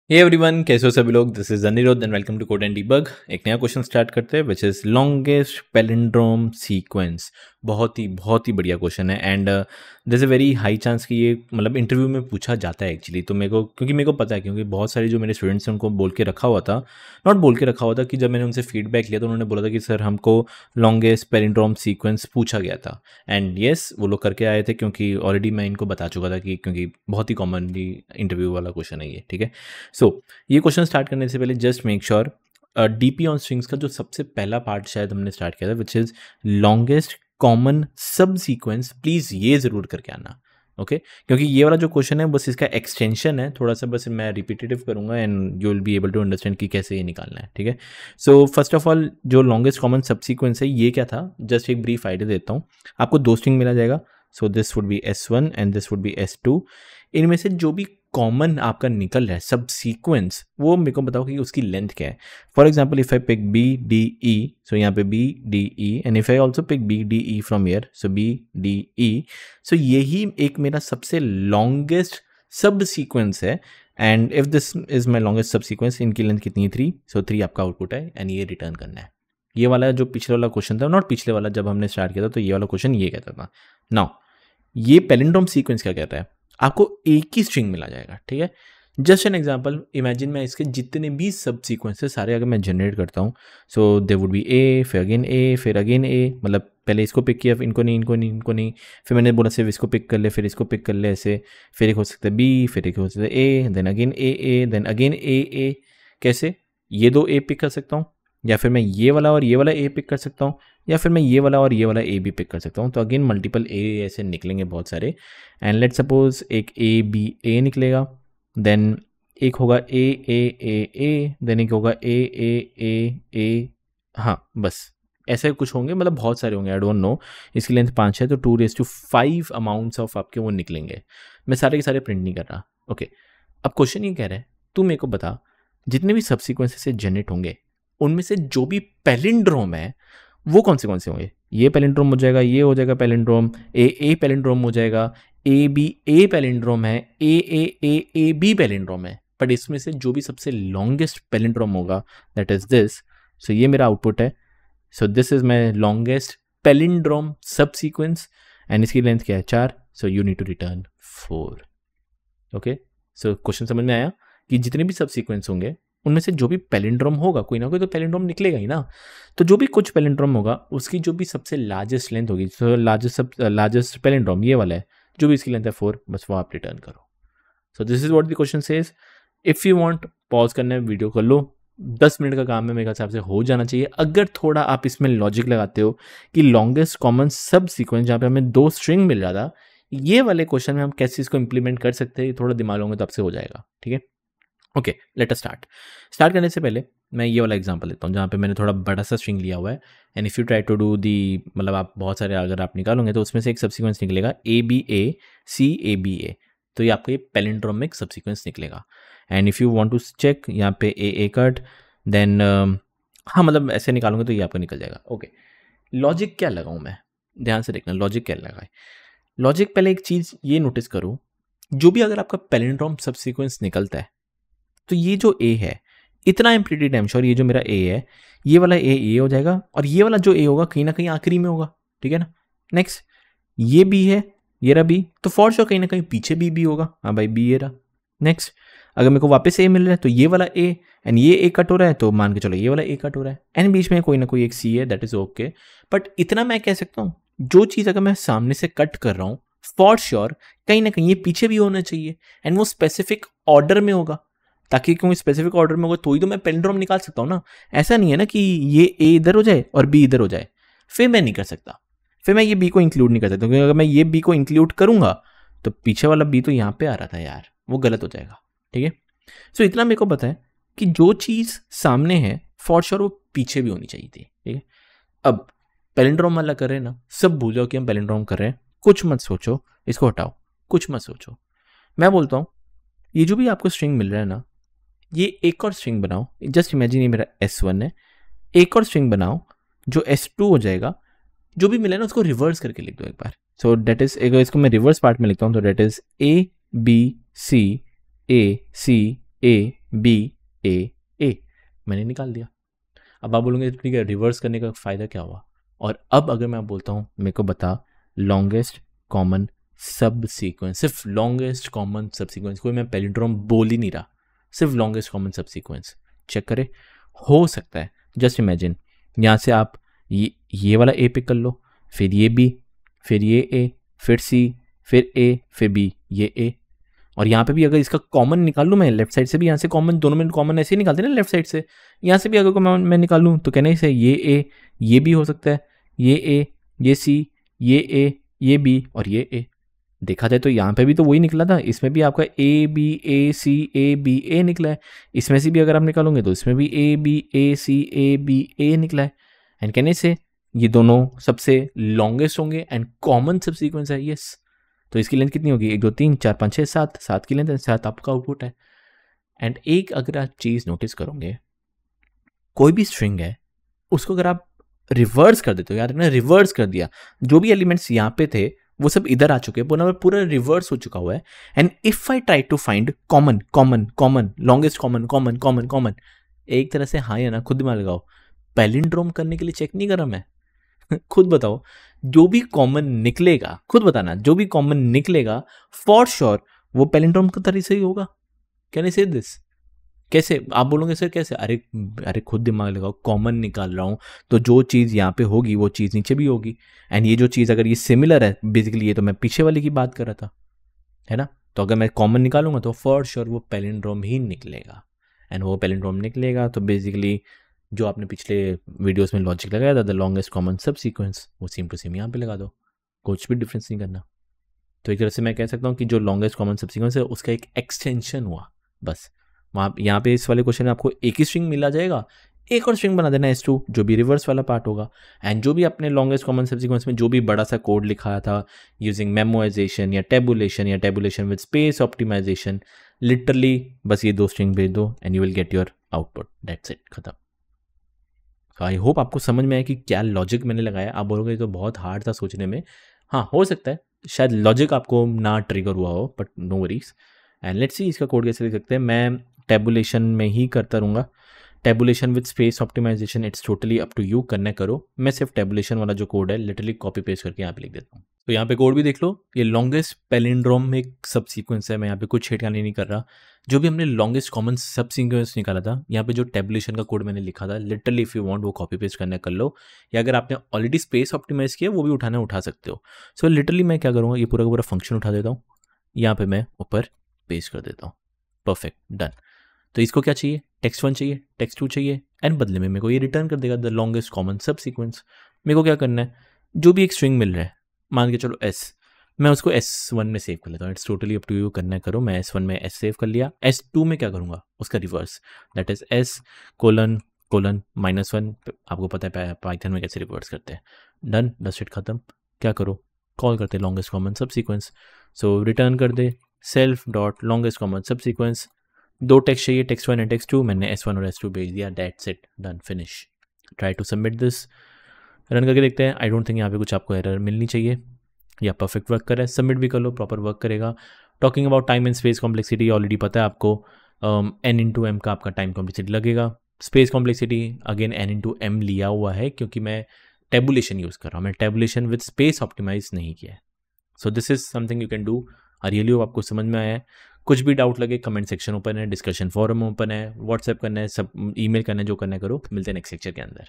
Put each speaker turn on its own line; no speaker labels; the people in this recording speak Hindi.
हे एवरीवन, कैसे हो सभी लोग। This is Anirudh and welcome to code and debug. एक नया क्वेश्चन स्टार्ट करते हैं which is longest palindrome sequence. बहुत ही बढ़िया क्वेश्चन है and there is a very high chance कि ये मतलब इंटरव्यू में पूछा जाता है एक्चुअली। तो मेरे को पता है, क्योंकि बहुत सारे जो मेरे स्टूडेंट्स हैं उनको बोल के रखा हुआ था, नॉट बोल के रखा हुआ था कि जब मैंने उनसे फीडबैक लिया तो उन्होंने बोला था कि सर हमको लॉन्गेस्ट पैलिंड्रोम सीक्वेंस पूछा गया था। एंड येस, वो लोग करके आए थे क्योंकि ऑलरेडी मैं इनको बता चुका था कि क्योंकि बहुत ही कॉमनली इंटरव्यू वाला क्वेश्चन है ये, ठीक है। सो ये क्वेश्चन स्टार्ट करने से पहले just make sure DP on strings का जो सबसे पहला पार्ट शायद हमने स्टार्ट किया था विच इज लॉन्गेस्ट कॉमन सब सीक्वेंस, प्लीज ये जरूर करके आना। ओके क्योंकि ये वाला जो क्वेश्चन है बस इसका एक्सटेंशन है थोड़ा सा, बस मैं रिपीटेटिव करूंगा and you will be able to understand कि कैसे ये निकालना है, ठीक है। सो फर्स्ट ऑफ ऑल जो लॉन्गेस्ट कॉमन सब सीक्वेंस है ये क्या था, जस्ट एक ब्रीफ आइडिया देता हूँ आपको। दो स्ट्रिंग मिला जाएगा, so this would be S1 and this would be S2। इनमें से जो भी कॉमन आपका निकल रहा है सब सीक्वेंस, वो मेरे को बताओ कि उसकी लेंथ क्या है। For example if I pick BDE, so यहाँ पे BDE and if I also pick BDE from here, so BDE, so यही एक मेरा सबसे लॉन्गेस्ट सब सीक्वेंस है। And if this is my longest subsequence, इनकी लेंथ कितनी है 3, सो 3 आपका आउटपुट है एंड ये रिटर्न करना है। ये वाला जो पिछले वाला क्वेश्चन था, नॉट पिछले वाला, जब हमने स्टार्ट किया था तो ये वाला क्वेश्चन ये कहता था। नाउ ये पैलिंड्रोम सीक्वेंस क्या कहता है, आपको एक ही स्ट्रिंग मिला जाएगा, ठीक है। जस्ट एन एग्जांपल, इमेजिन मैं इसके जितने भी सब सीक्वेंसेस सारे अगर मैं जनरेट करता हूँ, सो दे वुड बी ए, फिर अगेन ए, फिर अगेन ए, मतलब पहले इसको पिक किया, इनको नहीं, इनको नहीं, इनको नहीं, फिर मैंने बोला सिर्फ इसको पिक कर ले, फिर इसको पिक कर ले ऐसे, फिर एक हो सकता है बी, फिर एक हो सकता है ए, देन अगेन ए, देन अगेन ए। कैसे ये दो ए पिक कर सकता हूँ, या फिर मैं ये वाला और ये वाला ए पिक कर सकता हूँ, या फिर मैं ये वाला और ये वाला ए भी पिक कर सकता हूँ। तो अगेन मल्टीपल ए ऐसे निकलेंगे बहुत सारे। एंड लेट सपोज एक A निकलेगा, देन एक होगा ए, देन एक होगा ए, हाँ बस ऐसे कुछ होंगे, मतलब बहुत सारे होंगे, आई डोंट नो। इसकी लेंथ 5 है तो 2⁵ अमाउंट्स ऑफ आपके वो निकलेंगे। मैं सारे के सारे प्रिंट नहीं कर रहा, ओके। अब क्वेश्चन ये कह रहा है, तू मेरे को बता जितने भी सबसीक्वेंसेस से जनरेट होंगे उनमें से जो भी पैलिंड्रोम है वो कौन से होंगे। ये पैलिंड्रोम हो जाएगा, ये हो जाएगा पैलिंड्रोम, ए पैलिंड्रोम हो जाएगा, ए पैलिंड्रोम है, ए बी पैलिंड्रोम है। बट इसमें से जो भी सबसे लॉन्गेस्ट पैलिंड्रोम होगा दैट इज दिस। सो ये मेरा आउटपुट है। So this is my longest palindrome subsequence and इसकी लेंथ क्या है 4। So you need to return 4। Okay, so question समझ में आया कि जितने भी सब सीक्वेंस होंगे उनमें से जो भी पैलिंड्रोम होगा, कोई ना कोई तो पैलिंड्रोम निकलेगा ही ना। तो जो भी कुछ पैलिंड्रोम होगा उसकी जो भी सबसे लार्जेस्ट लेंथ होगी, तो लार्जेस्ट पैलिंड्रोम ये वाला है, जो भी इसकी लेंथ है 4, बस वो आप रिटर्न करो। सो this is what the question says. If you want pause करना है वीडियो कर लो, 10 मिनट का काम है, मेरे हिसाब से हो जाना चाहिए। अगर थोड़ा आप इसमें लॉजिक लगाते हो कि लॉन्गेस्ट कॉमन सब सीक्वेंस जहाँ पे हमें 2 स्ट्रिंग मिल रहा था, ये वाले क्वेश्चन में हम कैसे इसको इंप्लीमेंट कर सकते हैं, थोड़ा दिमाग लगाओगे तो आपसे हो जाएगा, ठीक है। ओके, लेट अस स्टार्ट करने से पहले मैं ये वाला एग्जांपल लेता हूँ जहाँ पे मैंने थोड़ा बड़ा सा स्ट्रिंग लिया हुआ है। And if you try to do the, मतलब आप बहुत सारे अगर आप निकालोगे तो उसमें से एक सबसीक्वेंस निकलेगा ABA, तो ये आपका ये पैलिंड्रोमिक सबसीक्वेंस निकलेगा। And if you want to check यहाँ पे ए कट, देन हाँ मतलब ऐसे निकालूंगे तो ये आपका निकल जाएगा। ओके, लॉजिक क्या लगाऊँ मैं, ध्यान से देखना लॉजिक क्या लगाए। लॉजिक पहले एक चीज़ ये नोटिस करो, जो भी अगर आपका पैलिंड्रोम सबसीक्वेंस निकलता है तो ये जो ए है, इतना एम प्रीटी डैम श्योर ये जो मेरा ए है, ये वाला ए हो जाएगा और ये वाला जो ए होगा कहीं ना कहीं आखिरी में होगा, ठीक है ना। नेक्स्ट ये बी है, ये रहा बी, तो फॉर श्योर कहीं ना कहीं पीछे बी होगा, हाँ भाई बी ये रहा। नेक्स्ट अगर मेरे को वापस ए मिल रहा है तो ये वाला ए एंड ये ए कट हो रहा है, तो मान के चलो ये वाला ए कट हो रहा है एंड बीच में कोई ना कोई एक सी है, दैट इज ओके। बट इतना मैं कह सकता हूँ, जो चीज़ अगर मैं सामने से कट कर रहा हूँ फॉर श्योर कहीं ना कहीं ये पीछे भी होना चाहिए एंड वो स्पेसिफिक ऑर्डर में होगा, ताकि क्योंकि स्पेसिफिक ऑर्डर में होगा तो ही तो मैं पैलिंड्रोम निकाल सकता हूँ ना। ऐसा नहीं है ना कि ये ए इधर हो जाए और बी इधर हो जाए, फिर मैं नहीं कर सकता, फिर मैं ये बी को इंक्लूड नहीं कर सकता, क्योंकि अगर मैं ये बी को इंक्लूड करूंगा तो पीछे वाला बी तो यहाँ पे आ रहा था यार, वो गलत हो जाएगा, ठीक है। सो इतना मेरे को पता है कि जो चीज़ सामने है फॉर श्योर वो पीछे भी होनी चाहिए थी, ठीक है। अब पैलिंड्रोम वाला कर रहे हैं ना, सब भूल जाओ कि हम पैलिंड्रोम कर रहे हैं, कुछ मत सोचो, इसको हटाओ, कुछ मत सोचो। मैं बोलता हूँ ये जो भी आपको स्ट्रिंग मिल रहा है ना, ये एक और स्ट्रिंग बनाओ। जस्ट इमेजिन ये मेरा S1 है, एक और स्ट्रिंग बनाओ जो S2 हो जाएगा। जो भी मिला है ना उसको रिवर्स करके लिख दो एक बार। सो डेट इज, इसको मैं रिवर्स पार्ट में लिखता हूँ, तो that is A B C A C A BAA मैंने निकाल दिया। अब आप बोलोगे ठीक है रिवर्स करने का फ़ायदा क्या हुआ, और अब अगर मैं बोलता हूँ मेरे को बता लॉन्गेस्ट कॉमन सब सीक्वेंस, सिर्फ लॉन्गेस्ट कॉमन सब सीक्वेंस, कोई मैं पैलिंड्रोम बोल ही नहीं रहा, सिर्फ लॉन्गेस्ट कॉमन सब सीक्वेंस चेक करें। हो सकता है जस्ट इमेजिन यहाँ से आप ये वाला ए पिक कर लो, फिर ये बी, फिर ये ए, फिर सी, फिर ए, फिर बी, ये ए, और यहाँ पे भी अगर इसका कॉमन निकाल लूँ मैं लेफ्ट साइड से भी, यहाँ से कॉमन दोनों में कॉमन ऐसे ही निकालते हैं ना लेफ्ट साइड से, यहाँ से भी अगर मैं निकालूँ तो कहने से ये ए, ये बी हो सकता है, ये ए, ये सी, ये ए, ये बी और ये ए। देखा जाए तो यहाँ पे भी तो वही निकला था, इसमें भी आपका A B A C A B ए निकला है, इसमें से भी अगर आप निकालोगे तो इसमें भी A B A C A B ए निकला है। एंड कहने से ये दोनों सबसे लॉन्गेस्ट होंगे एंड कॉमन सब सीक्वेंस है, यस। तो इसकी लेंथ कितनी होगी, 1 2 3 4 5 6 7, 7 की लेंथ है, 7 आपका आउटपुट है। एंड एक अगर आप चीज़ नोटिस करोगे, कोई भी स्ट्रिंग है उसको अगर आप रिवर्स कर देते हो, यार ना रिवर्स कर दिया, जो भी एलिमेंट्स यहाँ पे थे वो सब इधर आ चुके हैं, पूरा रिवर्स हो चुका हुआ है। And if I try to find common common common longest common common common common, एक तरह से हाँ या ना खुद दिमाग लगाओ, पैलिंड्रोम करने के लिए चेक नहीं कर रहा मैं खुद बताओ, जो भी कॉमन निकलेगा, खुद बताना, जो भी कॉमन निकलेगा फॉर श्योर वो पैलिंड्रोम का तरीके से ही होगा। कैन आई से दिस? कैसे? आप बोलोगे सर कैसे? अरे खुद दिमाग लगाओ, कॉमन निकाल रहा हूँ तो जो चीज़ यहाँ पे होगी वो चीज़ नीचे भी होगी, एंड ये जो चीज़ अगर ये सिमिलर है बेसिकली, ये तो मैं पीछे वाले की बात कर रहा था, है ना। तो अगर मैं कॉमन निकालूंगा तो फॉर श्योर वो पैलिंड्रोम ही निकलेगा, एंड वो पैलिंड्रोम निकलेगा तो बेसिकली जो आपने पिछले वीडियोस में लॉजिक लगाया था द लॉन्गेस्ट कॉमन सब सीक्वेंस, वो सेम टू सेम यहाँ पे लगा दो, कुछ भी डिफरेंस नहीं करना। तो एक तरह से मैं कह सकता हूँ कि जो लॉन्गेस्ट कॉमन सब सीक्वेंस है उसका एक एक्सटेंशन हुआ बस। वहाँ यहाँ पे इस वाले क्वेश्चन में आपको एक ही स्ट्रिंग मिला जाएगा, एक और स्ट्रिंग बना देना S2 जो भी रिवर्स वाला पार्ट होगा, एंड जो भी अपने लॉन्गेस्ट कॉमन सब सीक्वेंस में जो भी बड़ा सा कोड लिखा था यूजिंग मेमोइजेशन या tabulation with space optimization, literally बस ये 2 स्ट्रिंग भेज दो and you will get your output, that's it, खत्म। आई होप आपको समझ में आया कि क्या लॉजिक मैंने लगाया। आप बोलोगे तो बहुत हार्ड था सोचने में, हाँ हो सकता है शायद लॉजिक आपको ना ट्रिगर हुआ हो, but no worries. And let's see इसका कोड कैसे लिख सकते हैं। मैं टेबुलेशन में ही करता रहूँगा, tabulation with space optimisation, it's totally up to you, करना करो। मैं सिर्फ टेबुलेशन वाला जो कोड है लिटरली कॉपी पेस्ट करके यहाँ पे लिख देता हूँ। तो यहाँ पे कोड भी देख लो, ये लॉन्गेस्ट पैलिंड्रोम में एक सब सीक्वेंस है, मैं यहाँ पे कुछ छेड़खानी नहीं कर रहा। जो भी हमने लॉन्गेस्ट कॉमन सब सीक्वेंस निकाला था, यहाँ पे जो टेबुलेशन का कोड मैंने लिखा था, लिटरली इफ यू वांट वो कॉपी पेस्ट करना कर लो, या अगर आपने ऑलरेडी स्पेस ऑप्टिमाइज किया वो भी उठा सकते हो। सो लिटरली मैं क्या करूँगा, ये पूरा का पूरा फंक्शन उठा देता हूँ, यहाँ पे मैं ऊपर पेस्ट कर देता हूँ, परफेक्ट, डन। तो इसको क्या चाहिए, text1 चाहिए, text2 चाहिए, एंड बदले में मेरे को ये रिटर्न कर देगा द लॉन्गेस्ट कॉमन सब सीक्वेंस। मेरे को क्या करना है, जो भी एक स्ट्रिंग मिल रहा है, मान के चलो S, मैं उसको S1 में सेव कर लेता हूँ, it's totally up to you, करना करो। मैं S1 में S सेव कर लिया, S2 में क्या करूँगा उसका रिवर्स, दैट इज S::-1, आपको पता है पाइथन में कैसे रिवर्स करते हैं, डन, दस इट खत्म। क्या करो, कॉल करते हैं लॉन्गेस्ट कॉमन सब सीक्वेंस, सो रिटर्न कर they self dot longest common सब सीक्वेंस। 2 टेक्स्ट चाहिए, text1 एंड text2, मैंने S1 और S2 भेज दिया, that's it, done, finish. Try to submit this, run करके देखते हैं। आई डोंट थिंक यहाँ पे कुछ आपको एरर मिलनी चाहिए, या परफेक्ट वर्क करे, सबमिट भी कर लो, प्रॉपर वर्क करेगा। Talking about time and space complexity, already पता है आपको, n/m का आपका टाइम कॉम्प्लेक्सिटी लगेगा। स्पेस कॉम्प्लेक्सिटी अगेन n/m लिया हुआ है क्योंकि मैं टेबुलेशन यूज़ कर रहा हूँ, मैं टेबुलेशन विद स्पेस ऑप्टिमाइज नहीं किया है। So this is something you can do. Really hope आपको समझ में आया है। कुछ भी डाउट लगे कमेंट सेक्शन ओपन है, डिस्कशन फोरम ओपन है, व्हाट्सएप करना है, सब ईमेल करना है, जो करना है करो। मिलते हैं नेक्स्ट लेक्चर के अंदर।